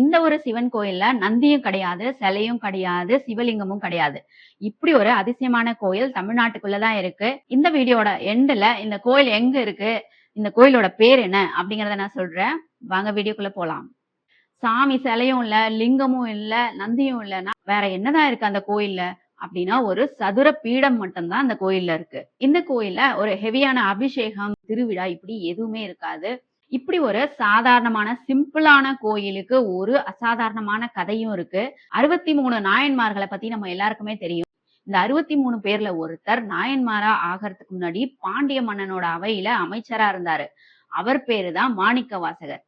இந்த ஒரு சிவன் கோயில்ல நந்தியும் கிடையாது, சிலையும் கிடையாது, சிவலிங்கமும் கிடையாது. இப்படி ஒரு அதிசயமான கோயில் தமிழ்நாட்டுக்குள்ள தான் இருக்கு. இந்த வீடியோட எண்டுல இந்த கோயில் எங்க இருக்கு, இந்த கோயிலோட பேர் என்ன அப்படிங்கறத நான் சொல்றேன். வாங்க வீடியோக்குள்ள போலாம். சாமி சிலையும் இல்ல, லிங்கமும் இல்ல, நந்தியும் இல்லைன்னா வேற என்னதான் இருக்கு அந்த கோயில்ல அப்படின்னா ஒரு சதுர பீடம் மட்டும்தான் அந்த கோயில்ல இருக்கு. இந்த கோயில்ல ஒரு ஹெவியான அபிஷேகம், திருவிழா இப்படி எதுவுமே இருக்காது. இப்படி ஒரு சாதாரணமான சிம்பிளான கோயிலுக்கு ஒரு அசாதாரணமான கதையும் இருக்கு. 63 நாயன்மார்களை பத்தி நம்ம எல்லாருக்குமே தெரியும். இந்த 63 பேர்ல ஒருத்தர் நாயன்மாரா ஆகிறதுக்கு முன்னாடி பாண்டிய மன்னனோட அவையில அமைச்சரா இருந்தாரு. அவர் பேரு தான் மாணிக்கவாசகர்.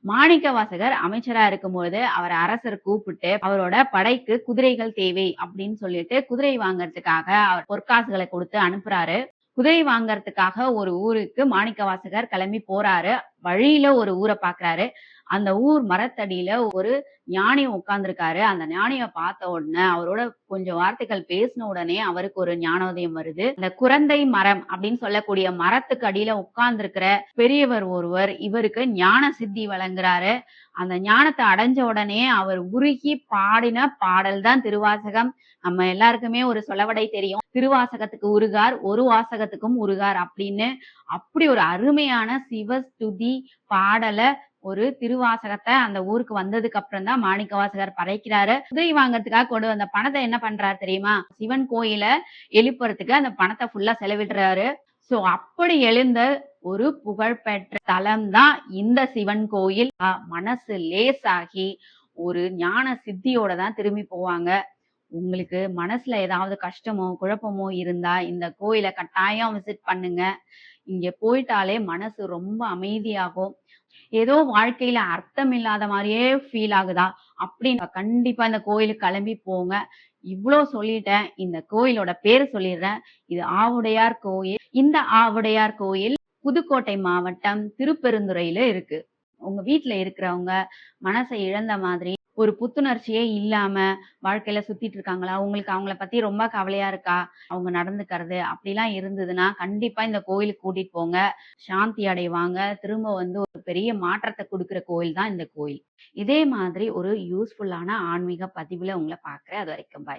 மாணிக்கவாசகர் அமைச்சரா இருக்கும்போது அவர் அரசர் கூப்பிட்டு அவரோட படைக்கு குதிரைகள் தேவை அப்படின்னு சொல்லிட்டு குதிரை வாங்கறதுக்காக அவர் பொற்காசுகளை கொடுத்து அனுப்புறாரு. குதிரை வாங்கறதுக்காக ஒரு ஊருக்கு மாணிக்கவாசகர் கிளம்பி போறாரு. வழியில ஒரு ஊரை பாக்குறாரு. அந்த ஊர் மரத்தடியில ஒரு ஞானி உட்கார்ந்துருக்காரு. அந்த ஞானிய பார்த்த உடனே அவரோட கொஞ்சம் வார்த்தைகள் பேசின உடனே அவருக்கு ஒரு ஞானோதயம் வருது. அந்த குரந்தை மரம் அப்படின்னு சொல்லக்கூடிய மரத்துக்கு அடியில உட்கார்ந்து இருக்கிற பெரியவர் ஒருவர் இவருக்கு ஞான சித்தி வழங்குறாரு. அந்த ஞானத்தை அடைஞ்ச உடனே அவர் உருகி பாடின பாடல் தான் திருவாசகம். நம்ம எல்லாருக்குமே ஒரு சொலவடை தெரியும். திருவாசகத்துக்கு உருகார், ஒரு வாசகத்துக்கும் உருகார் அப்படின்னு. அப்படி ஒரு அருமையான சிவஸ்துதி பாடல ஒரு திருவாசகத்தை அந்த ஊருக்கு வந்ததுக்கு அப்புறம் தான் மாணிக்கவாசகர் படைக்கிறாரு. குதிரை வாங்கறதுக்காக கொண்டு வந்த பணத்தை என்ன பண்றாரு தெரியுமா? சிவன் கோயில எழுப்புறதுக்கு அந்த பணத்தை ஃபுல்லா செலவிடுறாரு. சோ அப்படி எழுந்த ஒரு புகழ்பெற்ற தலம் தான் இந்த சிவன் கோயில். மனசு லேசாகி ஒரு ஞான சித்தியோட தான் திரும்பி போவாங்க. உங்களுக்கு மனசுல ஏதாவது கஷ்டமோ குழப்பமோ இருந்தா இந்த கோயிலை கட்டாயம் விசிட் பண்ணுங்க. இங்க போயிட்டாலே மனசு ரொம்ப அமைதியாகும். ஏதோ வாழ்க்கையில அர்த்தம் இல்லாத மாதிரியே ஃபீல் ஆகுதா அப்படின்னு கண்டிப்பா இந்த கோயிலுக்கு கிளம்பி போங்க. இவ்வளவு சொல்லிட்டேன். இந்த கோயிலோட பேரு சொல்லிடுறேன். இது ஆவுடையார் கோயில். இந்த ஆவுடையார் கோயில் புதுக்கோட்டை மாவட்டம் திருப்பெருந்துறையில இருக்கு. உங்க வீட்டுல இருக்கிறவங்க மனசை இழந்த மாதிரி ஒரு புத்துணர்ச்சியே இல்லாம வாழ்க்கையில சுத்திட்டு இருக்காங்களா, உங்களுக்கு அவங்கள பத்தி ரொம்ப கவலையா இருக்கா, அவங்க நடந்துக்கிறது அப்படிலாம் இருந்ததுன்னா கண்டிப்பா இந்த கோயிலுக்கு கூட்டிட்டு போங்க. சாந்தி அடைவாங்க. திரும்ப வந்து ஒரு பெரிய மாற்றத்தை கொடுக்கிற கோயில் தான் இந்த கோயில். இதே மாதிரி ஒரு யூஸ்ஃபுல்லான ஆன்மீக பதிவுல உங்களை பாக்குறேன். அது வரைக்கும் பாய்.